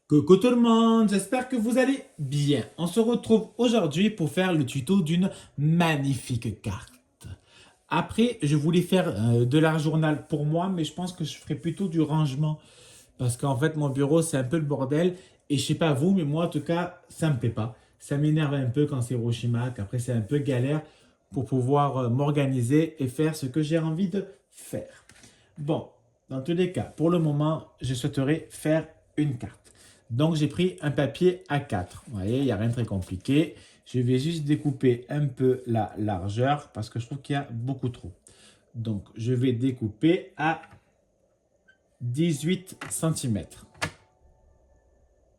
Coucou tout le monde, j'espère que vous allez bien. On se retrouve aujourd'hui pour faire le tuto d'une magnifique carte. Après, je voulais faire de l'art journal pour moi, mais je pense que je ferai plutôt du rangement. Parce qu'en fait, mon bureau, c'est un peu le bordel. Et je sais pas vous, mais moi, en tout cas, ça me plaît pas. Ça m'énerve un peu quand c'est Hiroshima, qu'après, c'est un peu galère pour pouvoir m'organiser et faire ce que j'ai envie de faire. Bon, dans tous les cas, pour le moment, je souhaiterais faire une carte. Donc, j'ai pris un papier A4. Vous voyez, il n'y a rien de très compliqué. Je vais juste découper un peu la largeur parce que je trouve qu'il y a beaucoup trop. Donc, je vais découper à 18 centimètres.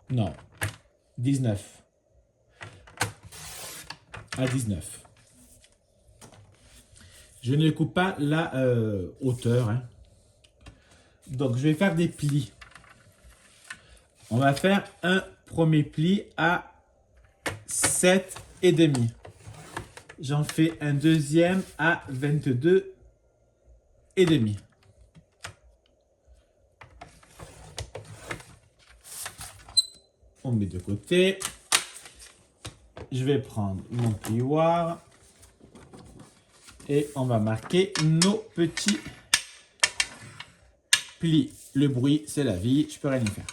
Non, 19. À 19. Je ne coupe pas la hauteur, hein. Donc, je vais faire des plis. On va faire un premier pli à 7 et demi. J'en fais un deuxième à 22 et demi. On met de côté. Je vais prendre mon plioir et on va marquer nos petits plis. Le bruit, c'est la vie, je peux rien y faire.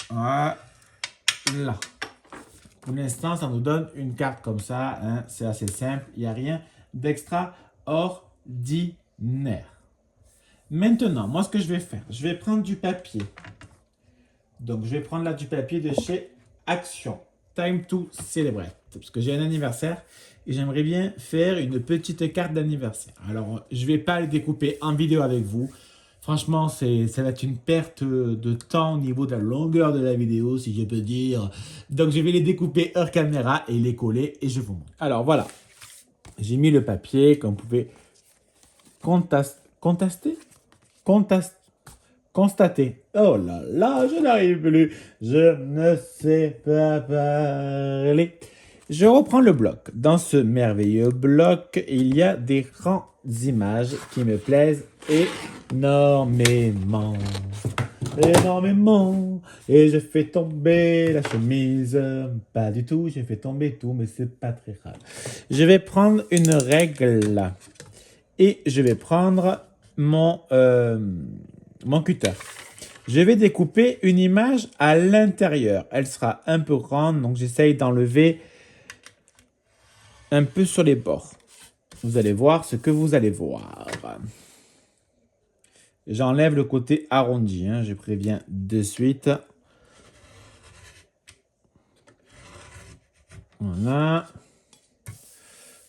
Voilà. Pour l'instant, ça nous donne une carte comme ça, hein. C'est assez simple, il n'y a rien d'extraordinaire. Maintenant, moi, ce que je vais faire, je vais prendre du papier. Donc, je vais prendre là du papier de chez Action. Time to Celebrate. Parce que j'ai un anniversaire et j'aimerais bien faire une petite carte d'anniversaire. Alors, je ne vais pas le découper en vidéo avec vous. Franchement, ça va être une perte de temps au niveau de la longueur de la vidéo, si je peux dire. Donc, je vais les découper hors caméra et les coller et je vous montre. Alors, voilà. J'ai mis le papier, comme vous pouvez contaster, constater. Oh là là, je n'arrive plus. Je ne sais pas parler. Je reprends le bloc. Dans ce merveilleux bloc, il y a des grandes images qui me plaisent énormément. Énormément. Et je fais tomber la chemise. Pas du tout, j'ai fait tomber tout, mais c'est pas très grave. Je vais prendre une règle et je vais prendre mon cutter. Je vais découper une image à l'intérieur. Elle sera un peu grande, donc j'essaye d'enlever un peu sur les bords. Vous allez voir ce que vous allez voir. J'enlève le côté arrondi, hein, je préviens de suite. Voilà.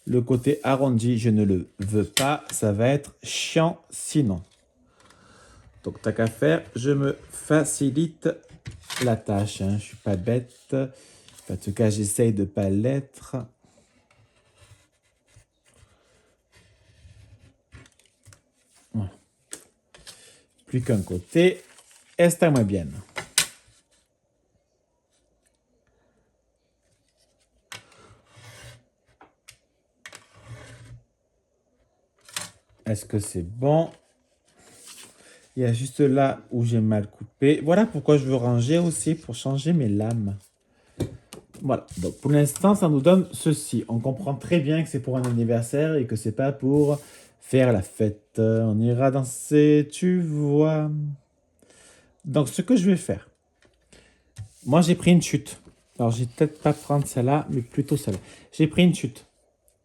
Le côté arrondi, je ne le veux pas. Ça va être chiant sinon. Donc, tant qu'à faire, je me facilite la tâche. Hein. Je ne suis pas bête. En tout cas, j'essaye de ne pas l'être. Voilà. Plus qu'un côté. Está muy bien. Est-ce que c'est bon? Il y a juste là où j'ai mal coupé. Voilà pourquoi je veux ranger aussi, pour changer mes lames. Voilà, donc pour l'instant, ça nous donne ceci. On comprend très bien que c'est pour un anniversaire et que c'est pas pour faire la fête. On ira danser, tu vois. Donc, ce que je vais faire, moi j'ai pris une chute. Alors, je vais peut-être pas prendre celle-là, mais plutôt celle-là. J'ai pris une chute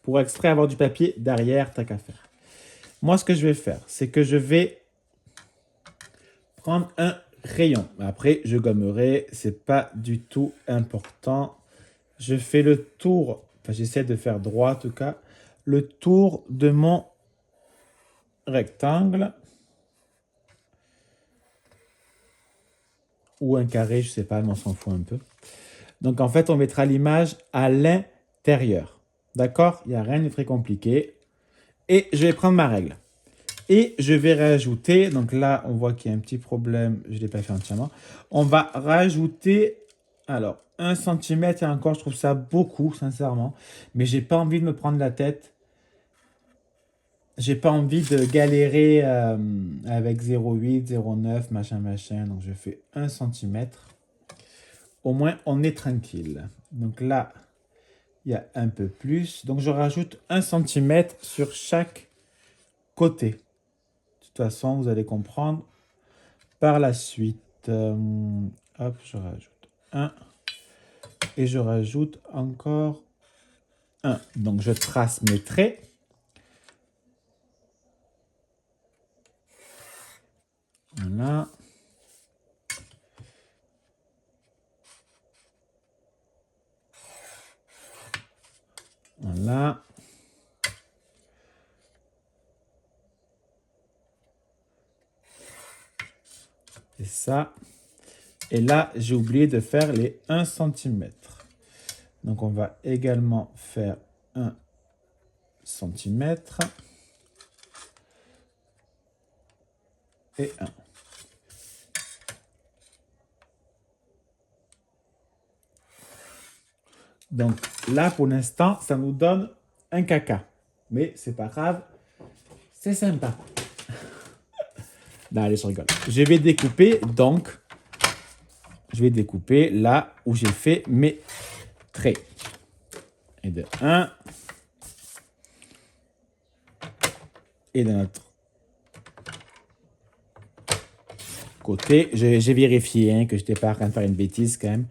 pour exprès avoir du papier derrière, t'as qu'à faire. Moi, ce que je vais faire, c'est que je vais prendre un rayon. Après, je gommerai, c'est pas du tout important. Je fais le tour, enfin j'essaie de faire droit en tout cas, le tour de mon rectangle. Ou un carré, je sais pas, mais on s'en fout un peu. Donc en fait, on mettra l'image à l'intérieur. D'accord? Il n'y a rien de très compliqué. Et je vais prendre ma règle. Et je vais rajouter, donc là, on voit qu'il y a un petit problème, je ne l'ai pas fait entièrement. On va rajouter, alors, 1 centimètre, et encore, je trouve ça beaucoup, sincèrement. Mais j'ai pas envie de me prendre la tête. j'ai pas envie de galérer avec 0,8, 0,9, machin. Donc, je fais 1 centimètre. Au moins, on est tranquille. Donc là, il y a un peu plus. Donc, je rajoute 1 centimètre sur chaque côté. De toute façon, vous allez comprendre par la suite. Hop, je rajoute 1. Et je rajoute encore 1. Donc, je trace mes traits. Voilà. Voilà. Et ça. Et là, j'ai oublié de faire les 1 centimètre. Donc, on va également faire 1 centimètre. Et 1. Donc là, pour l'instant, ça nous donne un caca. Mais c'est pas grave, c'est sympa. Non, allez, je rigole. Je vais découper, donc, je vais découper là où j'ai fait mes traits. Et de 1. Et de notre côté, j'ai vérifié hein, que je n'étais pas en train de faire une bêtise quand même.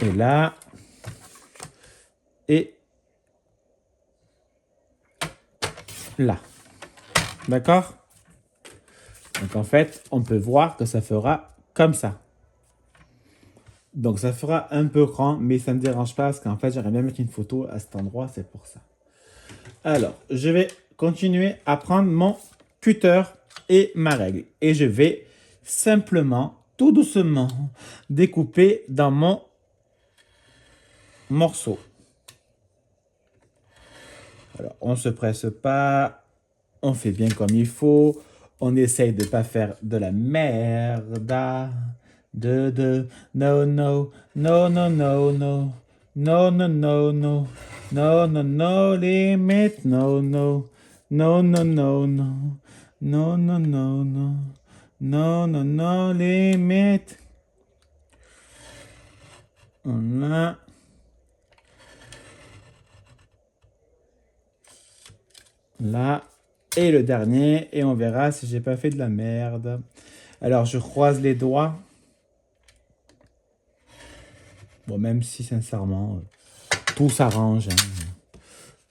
Et là. Et là. D'accord? Donc en fait, on peut voir que ça fera comme ça. Donc ça fera un peu grand, mais ça ne me dérange pas parce qu'en fait, j'aimerais bien mettre une photo à cet endroit, c'est pour ça. Alors, je vais continuer à prendre mon cutter et ma règle. Et je vais simplement, tout doucement, découper dans mon morceau. Alors, on ne se presse pas, on fait bien comme il faut, on essaye de ne pas faire de la merde. No, no, no, no, no, no. No, no, no, no. No, no, no, limit. No, no. No, no, no, no. No, no, no, no. No, no, no, limit. Voilà. Là. Et le dernier. Et on verra si j'ai pas fait de la merde. Alors, je croise les doigts. Bon, même si, sincèrement, tout s'arrange. Hein.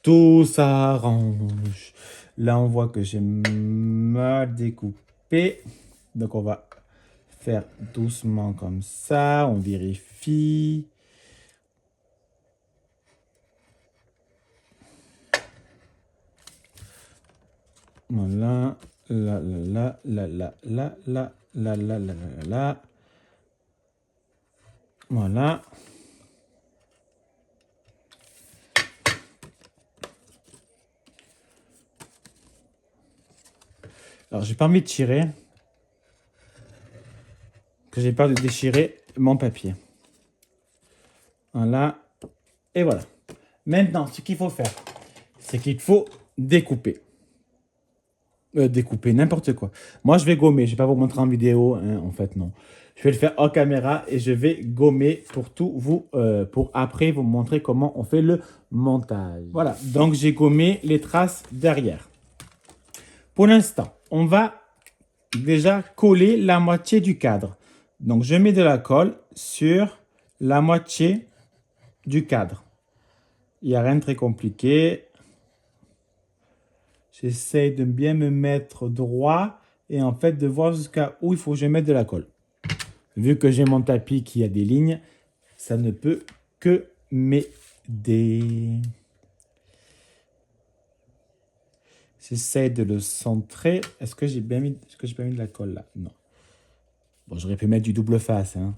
Tout s'arrange. Là, on voit que j'ai mal découpé. Donc, on va faire doucement comme ça. On vérifie. Voilà. Là, là, là, là, là, là, là, là, là, là, là, là. Voilà. Alors, j'ai pas envie de tirer. Que j'ai peur de déchirer mon papier. Voilà. Et voilà. Maintenant, ce qu'il faut faire, c'est qu'il faut découper. Découper, n'importe quoi. Moi, je vais gommer. Je ne vais pas vous montrer en vidéo. Hein, en fait, non. Je vais le faire en caméra et je vais gommer pour tout vous, pour après vous montrer comment on fait le montage. Voilà. Donc, j'ai gommé les traces derrière. Pour l'instant, on va déjà coller la moitié du cadre. Donc, je mets de la colle sur la moitié du cadre. Il n'y a rien de très compliqué. J'essaie de bien me mettre droit et en fait de voir jusqu'à où il faut que je mette de la colle. Vu que j'ai mon tapis qui a des lignes, ça ne peut que m'aider. J'essaie de le centrer. Est-ce que j'ai bien mis, pas mis de la colle là? Non. Bon, j'aurais pu mettre du double face. Hein.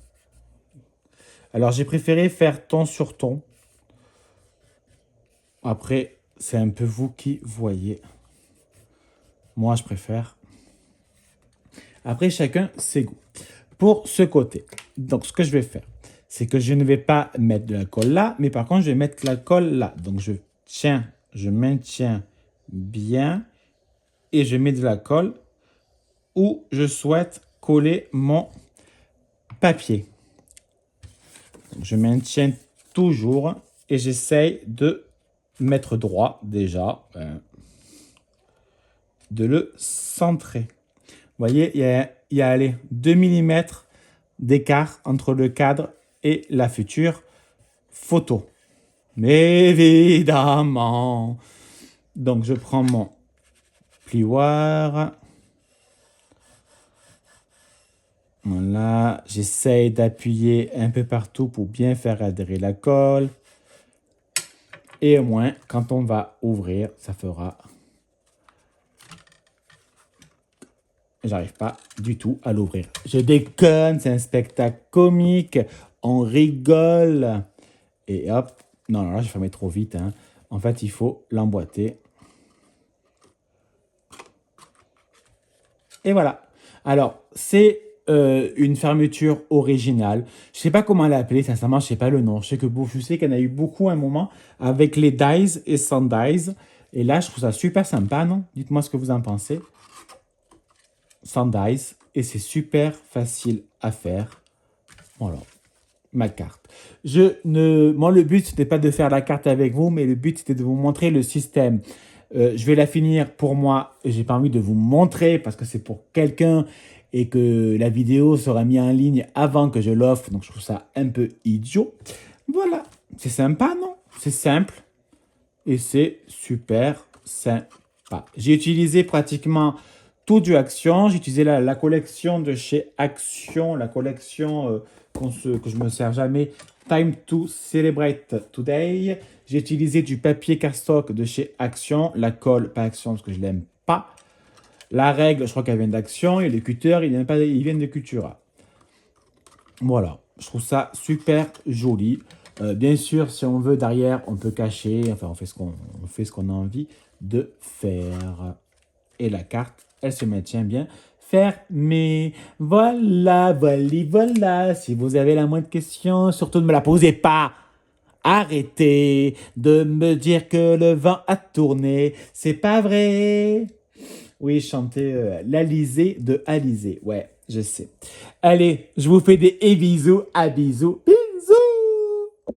Alors, j'ai préféré faire ton sur ton. Après, c'est un peu vous qui voyez. Moi, je préfère. Après, chacun ses goûts. Pour ce côté, donc ce que je vais faire, c'est que je ne vais pas mettre de la colle là, mais par contre, je vais mettre la colle là. Donc, je maintiens bien et je mets de la colle où je souhaite coller mon papier. Donc, je maintiens toujours et j'essaye de mettre droit déjà, de le centrer. Vous voyez, il y a allez, 2 mm d'écart entre le cadre et la future photo. Mais évidemment. Donc, je prends mon plioir. Voilà, j'essaye d'appuyer un peu partout pour bien faire adhérer la colle. Et au moins, quand on va ouvrir, ça fera... J'arrive pas du tout à l'ouvrir. Je déconne, c'est un spectacle comique. On rigole. Et hop. Non, là, j'ai fermé trop vite. Hein. En fait, il faut l'emboîter. Et voilà. Alors, c'est une fermeture originale. Je ne sais pas comment l'appeler, sincèrement, je ne sais pas le nom. Je sais qu'il y en a eu beaucoup à un moment avec les dies et sans dies. Et là, je trouve ça super sympa, non? Dites-moi ce que vous en pensez. Sans dies. Et c'est super facile à faire. Voilà. Ma carte. Moi, le but, c'était pas de faire la carte avec vous, mais le but, c'était de vous montrer le système. Je vais la finir pour moi. J'ai pas envie de vous montrer parce que c'est pour quelqu'un et que la vidéo sera mise en ligne avant que je l'offre. Donc, je trouve ça un peu idiot. Voilà. C'est sympa, non? C'est simple et c'est super sympa. J'ai utilisé pratiquement tout du Action. J'ai utilisé la collection de chez Action, la collection que je me sers jamais. Time to Celebrate Today. J'ai utilisé du papier cardstock de chez Action. La colle, pas Action parce que je l'aime pas. La règle, je crois qu'elle vient d'Action. Et le cutter, ils viennent de Cultura. Voilà, je trouve ça super joli. Bien sûr, si on veut derrière, on peut cacher. Enfin, on fait ce qu'on a envie de faire. Et la carte, elle se maintient bien fermée. Voilà, voilà. Si vous avez la moindre question, surtout ne me la posez pas. Arrêtez de me dire que le vent a tourné. C'est pas vrai. Oui, chanter l'Alizé de Alizé. Ouais, je sais. Allez, je vous fais des bisous. À bisous.